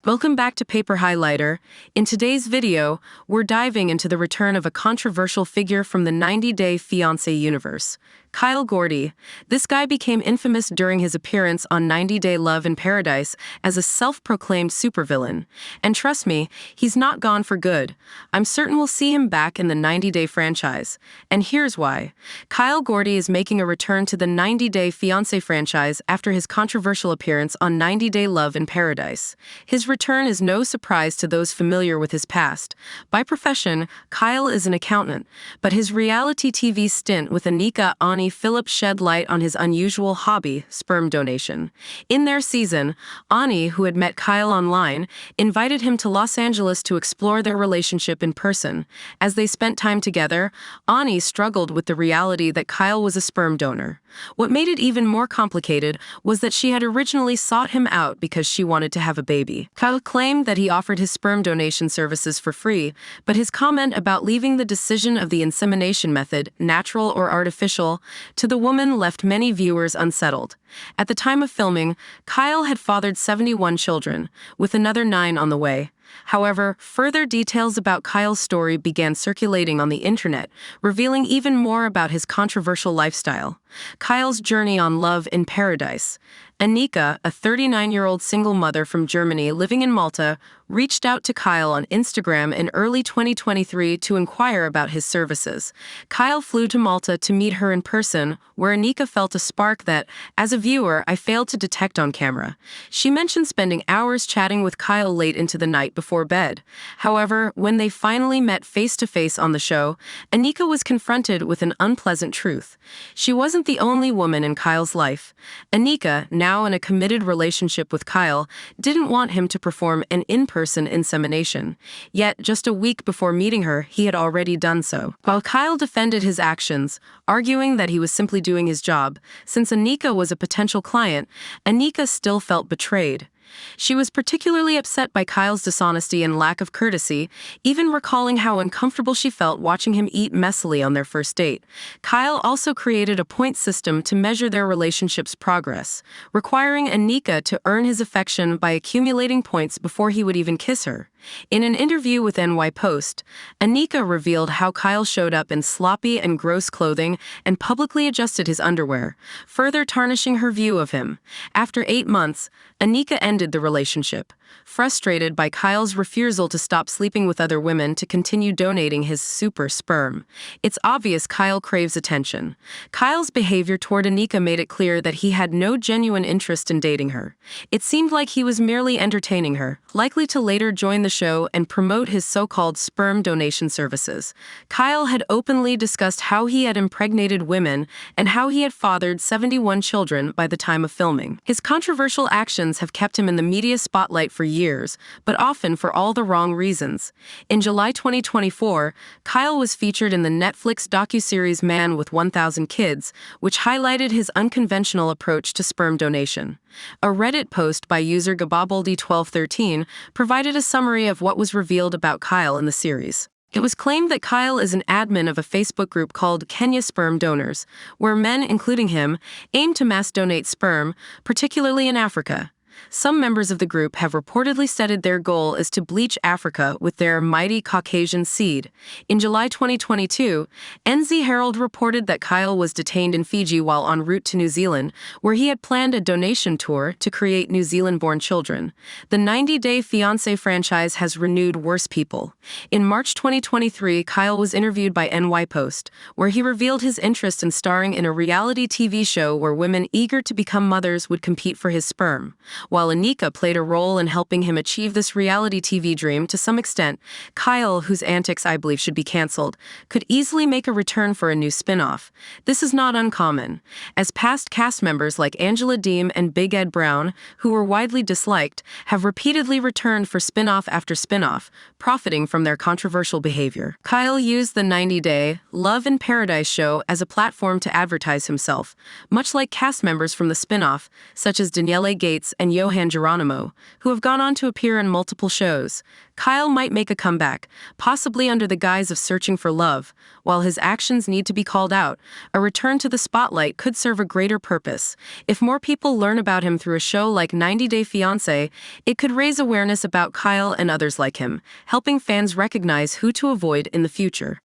Welcome back to Paper Highlighter. In today's video, we're diving into the return of a controversial figure from the 90-Day Fiancé universe, Gordy. This guy became infamous during his appearance on 90 Day Love in Paradise as a self-proclaimed supervillain. And trust me, he's not gone for good. I'm certain we'll see him back in the 90 Day franchise. And here's why. Gordy is making a return to the 90 Day Fiancé franchise after his controversial appearance on 90 Day Love in Paradise. His return is no surprise to those familiar with his past. By profession, Kyle is an accountant, but his reality TV stint with Anika Phillips shed light on his unusual hobby, sperm donation. In their season, Ani, who had met Kyle online, invited him to Los Angeles to explore their relationship in person. As they spent time together, Ani struggled with the reality that Kyle was a sperm donor. What made it even more complicated was that she had originally sought him out because she wanted to have a baby. Kyle claimed that he offered his sperm donation services for free, but his comment about leaving the decision of the insemination method, natural or artificial, to the woman left many viewers unsettled. At the time of filming, Kyle had fathered 71 children, with another 9 on the way. However, further details about Kyle's story began circulating on the internet, revealing even more about his controversial lifestyle. Kyle's journey on Love in Paradise. Anika, a 39-year-old single mother from Germany living in Malta, reached out to Kyle on Instagram in early 2023 to inquire about his services. Kyle flew to Malta to meet her in person, where Anika felt a spark that, as a viewer, I failed to detect on camera. She mentioned spending hours chatting with Kyle late into the night before bed. However, when they finally met face-to-face on the show, Anika was confronted with an unpleasant truth. She wasn't the only woman in Kyle's life. Anika, now in a committed relationship with Kyle, didn't want him to perform an in-person insemination. Yet, just a week before meeting her, he had already done so. While Kyle defended his actions, arguing that he was simply doing his job, since Anika was a potential client, Anika still felt betrayed. She was particularly upset by Kyle's dishonesty and lack of courtesy, even recalling how uncomfortable she felt watching him eat messily on their first date. Kyle also created a point system to measure their relationship's progress, requiring Anika to earn his affection by accumulating points before he would even kiss her. In an interview with NY Post, Anika revealed how Kyle showed up in sloppy and gross clothing and publicly adjusted his underwear, further tarnishing her view of him. After 8 months, Anika ended the relationship, frustrated by Kyle's refusal to stop sleeping with other women to continue donating his super sperm. It's obvious Kyle craves attention. Kyle's behavior toward Anika made it clear that he had no genuine interest in dating her. It seemed like he was merely entertaining her, likely to later join the show and promote his so-called sperm donation services. Kyle had openly discussed how he had impregnated women and how he had fathered 71 children by the time of filming. His controversial actions have kept him in the media spotlight for years, but often for all the wrong reasons. In July 2024, Kyle was featured in the Netflix docuseries Man with 1,000 Kids, which highlighted his unconventional approach to sperm donation. A Reddit post by user Gababaldi1213 provided a summary of what was revealed about Kyle in the series. It was claimed that Kyle is an admin of a Facebook group called Kenya Sperm Donors, where men, including him, aim to mass donate sperm, particularly in Africa. Some members of the group have reportedly stated their goal is to bleach Africa with their mighty Caucasian seed. In July 2022, NZ Herald reported that Kyle was detained in Fiji while en route to New Zealand, where he had planned a donation tour to create New Zealand-born children. The 90 Day Fiancé franchise has renewed worse people. In March 2023, Kyle was interviewed by NY Post, where he revealed his interest in starring in a reality TV show where women eager to become mothers would compete for his sperm. While Anika played a role in helping him achieve this reality TV dream to some extent, Kyle, whose antics I believe should be canceled, could easily make a return for a new spin-off. This is not uncommon, as past cast members like Angela Deem and Big Ed Brown, who were widely disliked, have repeatedly returned for spin-off after spin-off, profiting from their controversial behavior. Kyle used the 90 Day Love in Paradise show as a platform to advertise himself, much like cast members from the spin-off, such as Danielle Gates and and Johan Geronimo, who have gone on to appear in multiple shows. Kyle might make a comeback, possibly under the guise of searching for love. While his actions need to be called out, a return to the spotlight could serve a greater purpose. If more people learn about him through a show like 90 Day Fiancé, it could raise awareness about Kyle and others like him, helping fans recognize who to avoid in the future.